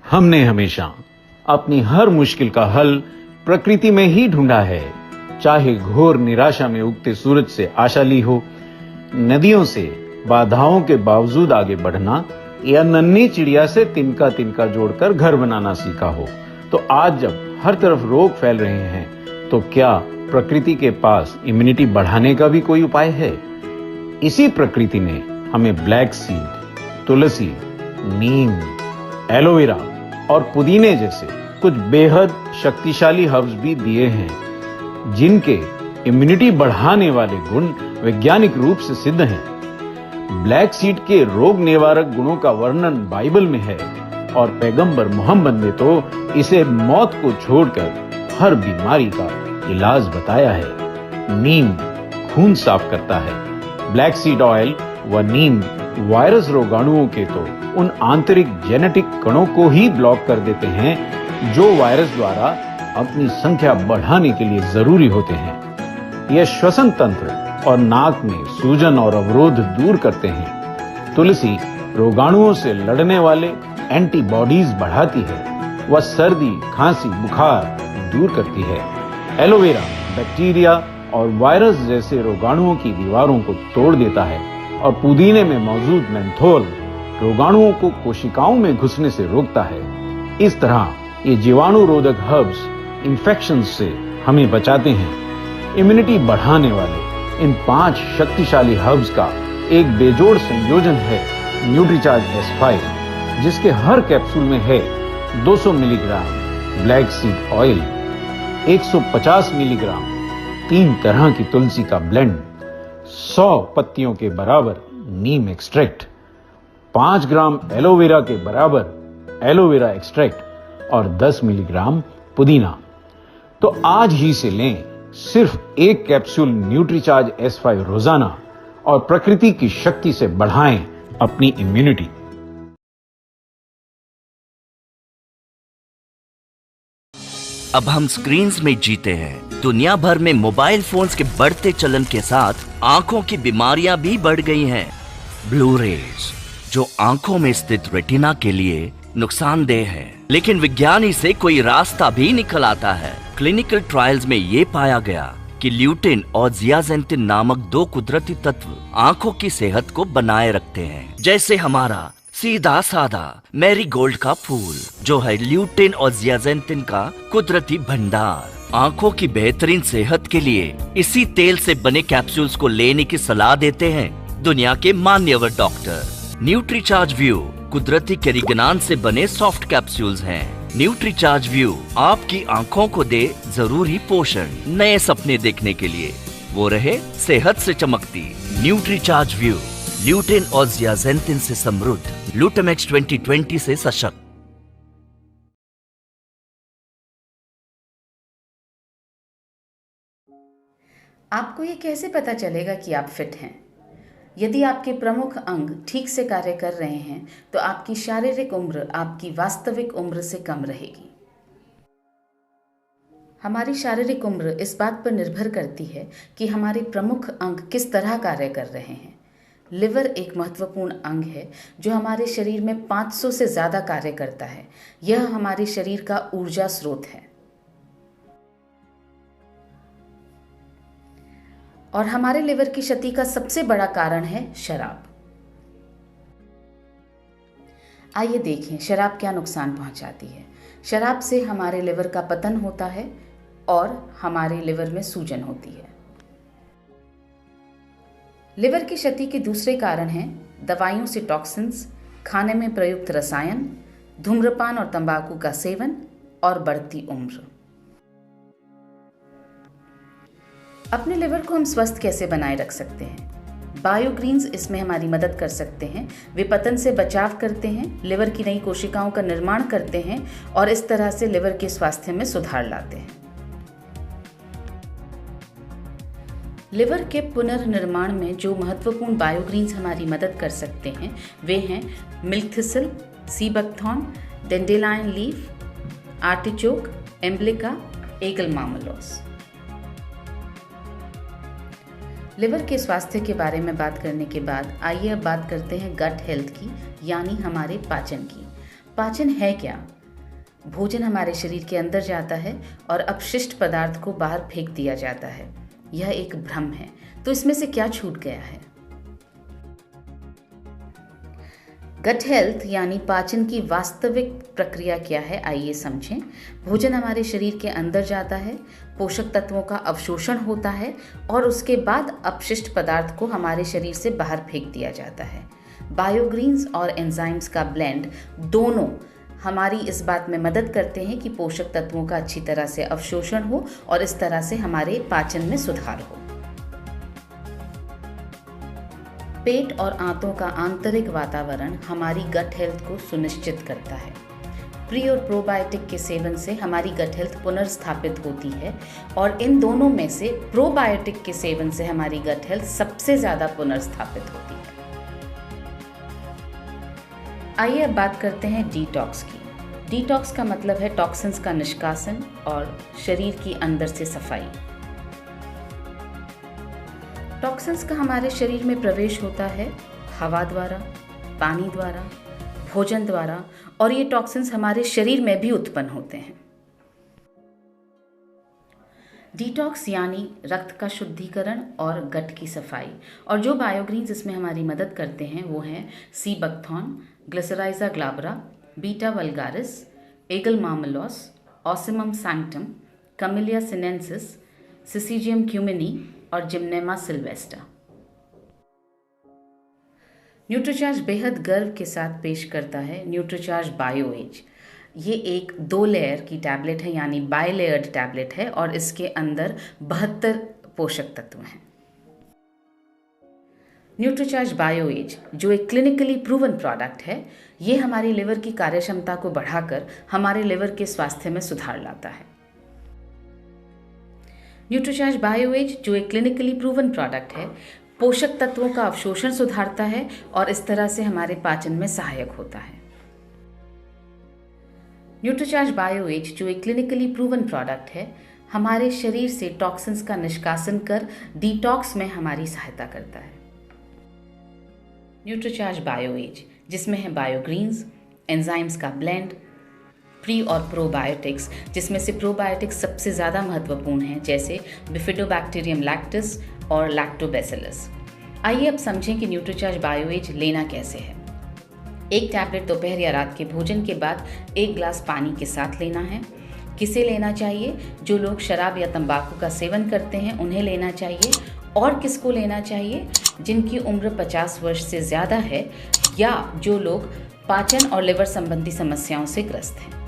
हमने हमेशा अपनी हर मुश्किल का हल प्रकृति में ही ढूंढा है। चाहे घोर निराशा में उगते सूरज से आशा ली हो, नदियों से बाधाओं के बावजूद आगे बढ़ना, या नन्ही चिड़िया से तिनका तिनका जोड़कर घर बनाना सीखा हो, तो आज जब हर तरफ रोग फैल रहे हैं, तो क्या प्रकृति के पास इम्यूनिटी बढ़ाने का भी कोई उपाय है? इसी प्रकृति ने हमें ब्लैक सीड, तुलसी, नीम, एलोवेरा और पुदीने जैसे कुछ बेहद शक्तिशाली हर्ब्स भी दिए हैं, जिनके इम्यूनिटी बढ़ाने वाले गुण वैज्ञानिक रूप से सिद्ध हैं। ब्लैक सीड के रोग निवारक गुणों का वर्णन बाइबल में है और पैगंबर मोहम्मद ने तो इसे मौत को छोड़कर हर बीमारी का इलाज बताया है। नीम खून साफ करता है। ब्लैक सीड ऑयल व नीम वायरस रोगाणुओं के तो उन आंतरिक जेनेटिक कणों को ही ब्लॉक कर देते हैं जो वायरस द्वारा अपनी संख्या बढ़ाने के लिए जरूरी होते हैं। यह श्वसन तंत्र और नाक में सूजन और अवरोध दूर करते हैं। तुलसी रोगाणुओं से लड़ने वाले एंटीबॉडीज बढ़ाती है। वह सर्दी, खांसी, बुखार दूर करती है। एलोवेरा बैक्टीरिया और वायरस जैसे रोगाणुओं की दीवारों को तोड़ देता है और पुदीने में मौजूद मेंथोल रोगाणुओं को कोशिकाओं में घुसने से रोकता है। इस तरह ये जीवाणु रोधक हर्ब्स इन्फेक्शन से हमें बचाते हैं। इम्यूनिटी बढ़ाने वाले इन 5 शक्तिशाली हर्ब्स का एक बेजोड़ संयोजन है न्यूट्रीचार्ज S5, जिसके हर कैप्सूल में है 200 milligram black seed oil, 150 milligram 3 तरह की तुलसी का ब्लेंड, 100 पत्तियों के बराबर नीम एक्सट्रैक्ट, 5 ग्राम एलोवेरा के बराबर एलोवेरा एक्सट्रैक्ट और 10 मिलीग्राम पुदीना। तो आज ही से लें सिर्फ एक कैप्सूल न्यूट्रीचार्ज S5 रोजाना और प्रकृति की शक्ति से बढ़ाएं अपनी इम्यूनिटी। अब हम स्क्रीन्स में जीते हैं। दुनिया भर में मोबाइल फोन्स के बढ़ते चलन के साथ आंखों की बीमारियां भी बढ़ गई हैं। ब्लू रेज जो आंखों में स्थित रेटिना के लिए नुकसानदेह है, लेकिन विज्ञान से कोई रास्ता भी निकल आता है। क्लिनिकल ट्रायल्स में ये पाया गया कि ल्यूटिन और जियाजेंटिन नामक 2 कुदरती तत्व आंखों की सेहत को बनाए रखते हैं। जैसे हमारा सीधा साधा मैरीगोल्ड का फूल जो है ल्यूटिन और जियाजेंटिन का कुदरती भंडार। आंखों की बेहतरीन सेहत के लिए इसी तेल से बने कैप्सूल्स को लेने की सलाह देते हैं दुनिया के मान्यवर डॉक्टर। न्यूट्रीचार्ज व्यू कुदरती कैरिगनान से बने सॉफ्ट कैप्सूल्स हैं। न्यूट्रीचार्ज व्यू आपकी आंखों को दे जरूरी पोषण। नए सपने देखने के लिए वो रहे सेहत से चमकती। न्यूट्रीचार्ज व्यू ल्यूटिन और जियाजेंटिन से समृद्ध, ग्लूटामेक्स 2020 से सशक्त। आपको ये कैसे पता चलेगा कि आप फिट हैं? यदि आपके प्रमुख अंग ठीक से कार्य कर रहे हैं तो आपकी शारीरिक उम्र आपकी वास्तविक उम्र से कम रहेगी। हमारी शारीरिक उम्र इस बात पर निर्भर करती है कि हमारे प्रमुख अंग किस तरह कार्य कर रहे हैं। लिवर एक महत्वपूर्ण अंग है जो हमारे शरीर में 500 से ज़्यादा कार्य करता है। यह हमारे शरीर का ऊर्जा स्रोत है और हमारे लिवर की क्षति का सबसे बड़ा कारण है शराब। आइए देखें शराब क्या नुकसान पहुंचाती है। शराब से हमारे लिवर का पतन होता है और हमारे लिवर में सूजन होती है। लिवर की क्षति के दूसरे कारण हैं दवाइयों से टॉक्सिन्स, खाने में प्रयुक्त रसायन, धूम्रपान और तंबाकू का सेवन और बढ़ती उम्र। अपने लिवर को हम स्वस्थ कैसे बनाए रख सकते हैं? बायोग्रीन्स इसमें हमारी मदद कर सकते हैं। वे पतन से बचाव करते हैं, लिवर की नई कोशिकाओं का निर्माण करते हैं और इस तरह से लिवर के स्वास्थ्य में सुधार लाते हैं। लिवर के पुनर्निर्माण में जो महत्वपूर्ण बायोग्रीन्स हमारी मदद कर सकते हैं वे हैं milk thistle, sea buckthorn, dandelion leaf, artichoke, emblica, aegle marmelos. Liver के स्वास्थ्य के बारे में बात करने के बाद आइए अब बात करते हैं गट हेल्थ की, यानी हमारे पाचन की। पाचन है क्या? भोजन हमारे शरीर के अंदर जाता है और अपशिष्ट पदार्थ को बाहर फेंक दिया जाता है। यह एक भ्रम है। तो इसमें से क्या छूट गया है? गट हेल्थ यानी पाचन की वास्तविक प्रक्रिया क्या है, आइए समझें। भोजन हमारे शरीर के अंदर जाता है, पोषक तत्वों का अवशोषण होता है और उसके बाद अपशिष्ट पदार्थ को हमारे शरीर से बाहर फेंक दिया जाता है। बायोग्रीन्स और एंजाइम्स का ब्लेंड दोनों हमारी इस बात में मदद करते हैं कि पोषक तत्वों का अच्छी तरह से अवशोषण हो और इस तरह से हमारे पाचन में सुधार हो। पेट और आंतों का आंतरिक वातावरण हमारी गट हेल्थ को सुनिश्चित करता है। प्री और प्रोबायोटिक के सेवन से हमारी गट हेल्थ पुनर्स्थापित होती है और इन दोनों में से प्रोबायोटिक के सेवन से हमारी गट हेल्थ सबसे ज़्यादा पुनर्स्थापित होती है। आइए अब बात करते हैं डिटॉक्स की। डिटॉक्स का मतलब है टॉक्सिन्स का निष्कासन और शरीर की अंदर से सफाई। टॉक्सिन्स का हमारे शरीर में प्रवेश होता है हवा द्वारा, पानी द्वारा, भोजन द्वारा और ये टॉक्सिन्स हमारे शरीर में भी उत्पन्न होते हैं। डिटॉक्स यानी रक्त का शुद्धिकरण और गट की सफाई। और जो बायोग्रीन्स इसमें हमारी मदद करते हैं वो हैं sea buckthorn, glycyrrhiza glabra, beta vulgaris, aegle marmelos, ocimum sanctum, camellia sinensis, syzygium cumini और जिम्नेमा सिल्वेस्टा। न्यूट्रीचार्ज बेहद गर्व के साथ पेश करता है न्यूट्रीचार्ज बायो एज। ये एक 2 लेयर की टैबलेट है यानी बाई लेयर्ड टैबलेट है और इसके अंदर 72 पोषक तत्व हैं। न्यूट्रीचार्ज बायो एज जो एक क्लिनिकली प्रूवन प्रोडक्ट है, ये हमारी लिवर की कार्यक्षमता को बढ़ाकर हमारे लिवर के स्वास्थ्य में सुधार लाता है। न्यूट्रीचार्ज बायो एज जो एक क्लिनिकली प्रूवन प्रोडक्ट है, पोषक तत्वों का अवशोषण सुधारता है और इस तरह से हमारे पाचन में सहायक होता है। न्यूट्रीचार्ज बायो एज जो एक क्लिनिकली प्रूवन प्रोडक्ट है, हमारे शरीर से टॉक्सिन्स का निष्कासन कर डिटॉक्स में हमारी सहायता करता है। न्यूट्रीचार्ज बायो एज जिसमें है बायोग्रीन्स, एंजाइम्स का ब्लेंड, प्री और प्रोबायोटिक्स जिसमें से प्रोबायोटिक्स सबसे ज़्यादा महत्वपूर्ण हैं, जैसे बिफिडोबैक्टीरियम लैक्टिस और लैक्टोबैसिलस। आइए अब समझें कि न्यूट्रीचार्ज बायो एज लेना कैसे है। एक टैबलेट दोपहर या रात के भोजन के बाद 1 ग्लास पानी के साथ लेना है। किसे लेना चाहिए? जो लोग शराब या तंबाकू का सेवन करते हैं उन्हें लेना चाहिए। और किसको लेना चाहिए? जिनकी उम्र 50 वर्ष से ज़्यादा है या जो लोग पाचन और लिवर संबंधी समस्याओं से ग्रस्त हैं।